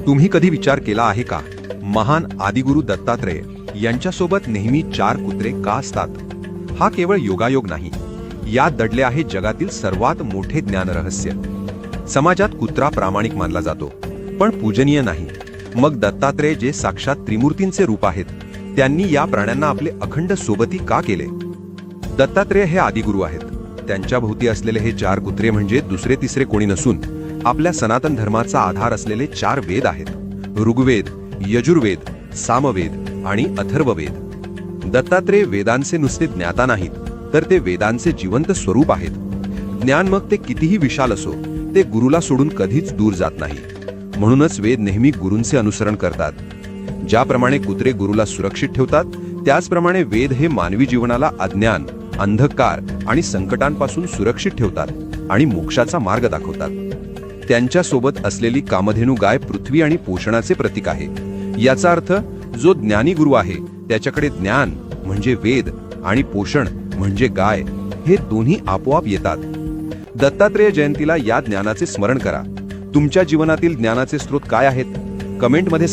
तुम्ही कधी विचार केला आहे का, महान आदिगुरु दत्तात्रेय यांच्यासोबत नेहमी 4 कुत्रे का असतात? हा केवळ योगायोग नाही, यात दडले आहे जगातील सर्वात मोठे ज्ञान रहस्य. समाजात कुत्रा प्रामाणिक मानला जातो, पण पूजनीय नाही. मग दत्तात्रेय जे साक्षात त्रिमूर्तींचे रूप आहेत, त्यांनी या प्राण्यांना आपले अखंड सोबती का केले? दत्तात्रेय हे आदिगुरु आहेत. त्यांच्या भोवती असलेले हे 4 कुत्रे म्हणजे दुसरे तिसरे कोणी नसून आपल्या सनातन धर्माचा आधार असलेले 4 वेद आहेत: ऋग्वेद, यजुर्वेद, सामवेद आणि अथर्ववेद. दत्तात्रेय वेदांचे नुसते ज्ञाता नाहीत, तर ते वेदांचे जिवंत स्वरूप आहेत. ज्ञान मग ते कितीही विशाल असो, ते गुरुला सोडून कधीच दूर जात नाही. म्हणूनच वेद नेहमी गुरूंचे अनुसरण करतात. ज्याप्रमाणे कुत्रे गुरुला सुरक्षित ठेवतात, त्याचप्रमाणे वेद हे मानवी जीवनाला अज्ञान, अंधकार आणि संकटांपासून सुरक्षित ठेवतात आणि मोक्षाचा मार्ग दाखवतात. त्यांच्या सोबत असलेली कामधेनू गाय पृथ्वी आणि पोषणाचे प्रतीक आहे. याचा अर्थ जो ज्ञानी गुरु आहे, त्याच्याकडे ज्ञान म्हणजे वेद आणि पोषण म्हणजे गाय, हे दोन्ही आपोआप येतात. दत्तात्रेय जयंतीला या ज्ञानाचे स्मरण करा. तुमच्या जीवनातील ज्ञानाचे स्रोत काय आहेत? कमेंटमध्ये